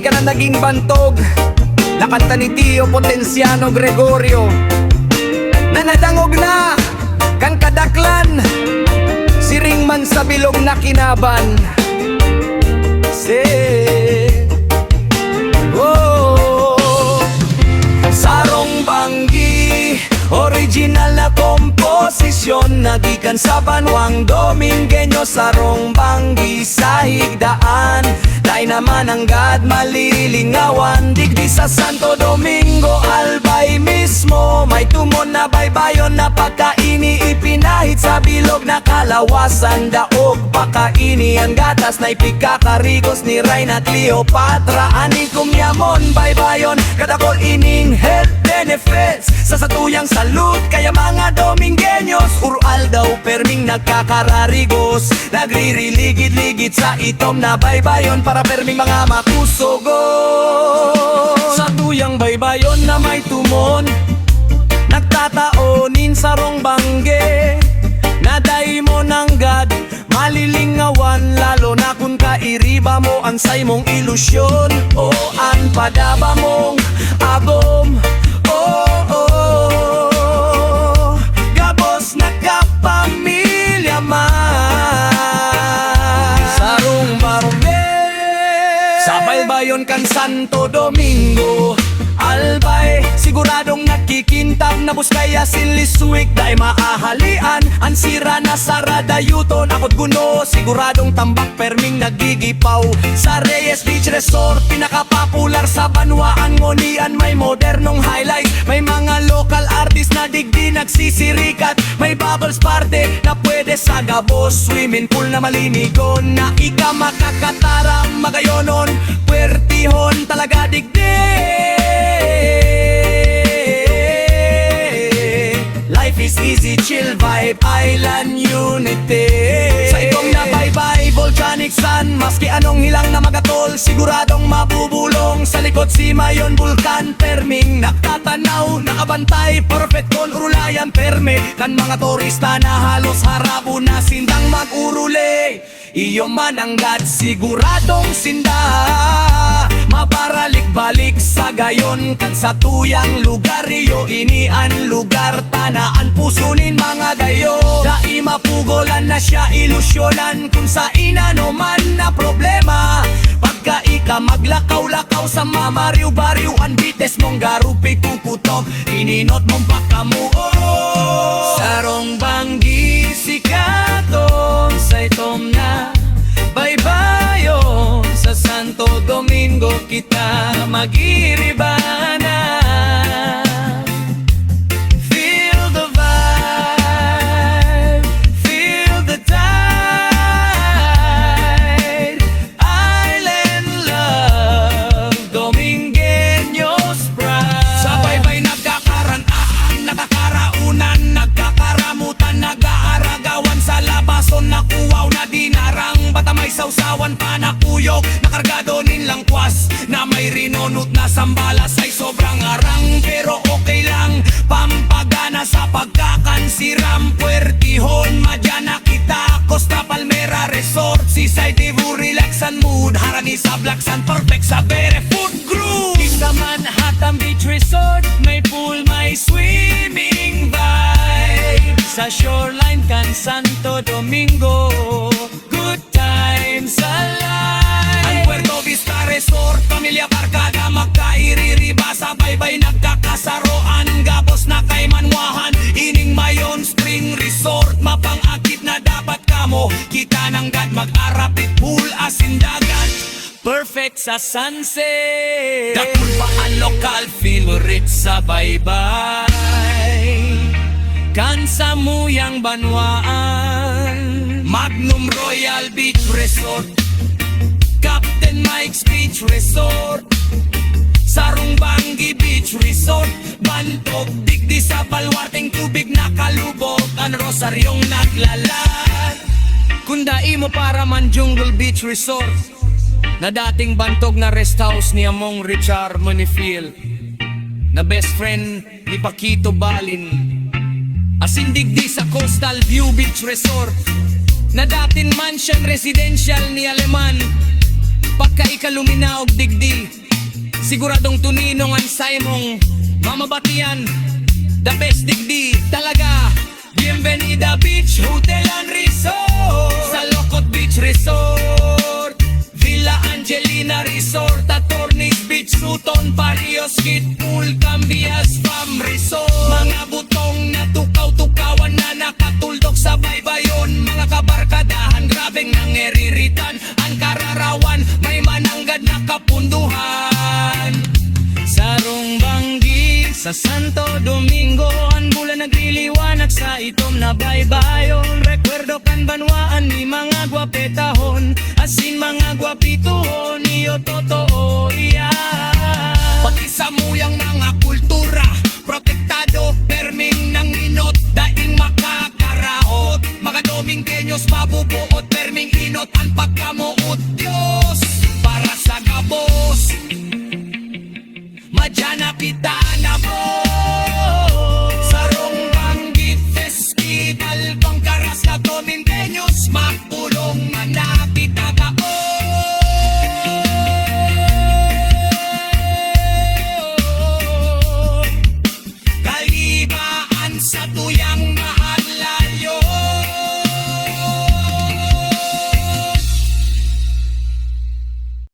ka na naging bantog. Nakanta ni Tio Potenciano Gregorio na nadangog na kan kadaklan, siring man sa bilog na kinaban. Sarong Banggi, original na komposisyon, nagikan sa banwang Domingueño. Sarong Banggi sa higdaan, dahil naman ang God malilingawan. Digdi sa Santo Domingo, Albay mismo, may tumon na baybayon na pagkaini, ipinahit sa bilog na kalawasan. Daog pakaini ang gatas na ipikakarigos ni Reyna Cleopatra. Aning kumyamon baybayon, kadakol ining health benefits sa satuyang salud. Kaya mga Domingueños, ural daw perming nagkakararigos, nagririligid-ligid sa itom na baybayon para perming mga makusogos. Sa tuyang baybayon na may tumon, nagtataonin Sarong Banggi, naday mo ng God malilingawan. Lalo na kung kairiba mo ang say mong ilusyon, o an padaba mong agom. Gabos na kapamilya man, Sarong Banggi sa baybayon kan Santo Domingo, Albay, siguradong nagkikintab na buskaya siliswik. Dahil maahalian, ang sira na saradayuton. Ako't guno, siguradong tambak perming nagigipaw. Sa Reyes Beach Resort, pinakapopular sa banwaan ngonian. May modernong highlight, may mga local artist na digdi nagsisirikat. May bubbles party na pwede sa gabos, swimming pool na malinigon, na ika makakatara magayonon. Puertihon talaga digdi, life is easy, chill vibe, island unity. Sa itong nabaybay, volcanic sun, maski anong hilang na magatol, siguradong mabubulong. Sa likod si Mayon Vulcan, perming nagtatanaw, nakabantay, perfect con urulayan perme. Kan mga turista na halos harabo na sindang mag-urule. Iyo man ang God, siguradong sinda, mabaralik-balik sa gayon. Kan sa tuyang lugar, iyo inian lugar, tanaan pusunin mga gayo. Dai mapugolan na siya ilusyonan, kung sa inano man na problema. Pagka ika maglakaw-lakaw sa mamariw-bariw, ang bites mong garupi kukutom, ininot mong pakamuo. Sarong Banggi sikatong sa itom na baybayon, sa Santo Domingo kita magiribanan. Feel the vibe, feel the tide, island love, Domingueños pride. Sa baybay nagkakaranaan, nagkakaraunan, nagkakaramutan, nag-aaragawan sa labason, nakuwaw na dinarang. Bata may sausawan pa na kuyog, nakargado nilang kwas, na may rinonot na sambalas ay sobrang arang. Pero okay lang, pampagana sa pagkakansiram. Puertihon, Madyana kita, Costa Palmera Resort, Seaside Divu, relax and mood, Harani sa Blacksan, perfect sa Bere Food Group. Sa Manhattan Beach Resort, may pool, may swimming vibe. Sa shoreline kan Santo Domingo, good times alive. Ang Puerto Vista Resort, Pamilya Barkada, magkaiririba sa baybay, nagkakasaroan. Gabos na kay Manwahan, ining Mayon Spring Resort, mapang-akit na dapat kamo. Kita ng God, mag-arapit pool, asindagan, perfect sa sunset. Dakul pa ang local favorite sa baybay, kan sa Muyang Banwaan, Magnum Royal Beach Resort, Captain Mike's Beach Resort, Sarong Banggi Beach Resort, Bantog, digdi sa balwarteng tubig na kalubog, ang Rosaryong naglalat. Kundai mo para man Jungle Beach Resort, na dating bantog na rest house ni Among Richard Monifil, na best friend ni Paquito Balin. Asindigdi sa Coastal View Beach Resort, na dating mansion residential ni Aleman, Pagka ikaluminaog digdi, siguradong tuninong ang mong mamabatian. The best digdi talaga. Bienvenida Beach Hotel and Resort, sa Lokot Beach Resort, Villa Angelina Resort, Attorneys Beach, Suton, Parios, Kid Pool, Cambias Farm Resort. Mga butong na tukaw-tukawan na nakatuldok sa baybayon, mga kabarkadahan, grabeng nangeriritan. Ang kararawan, may mananggad na kapunduhan. Sarong Banggi sa Santo Domingo, ang bulan nagliliwanag sa itom na baybayon. Rekwerdo kan banwaan ni mga gwapetahon, asin mga gwapituhon, iyo totoo iyan. Pati sa muyang mga kultura, protektado, perming ng inot, daing makakaraot. Mga Domingueños mabubuot, perming inot ang pagkamuot. Diyos para sa gabos, Madyana pitana mo. Sarong Banggi Festival, Bangkaras na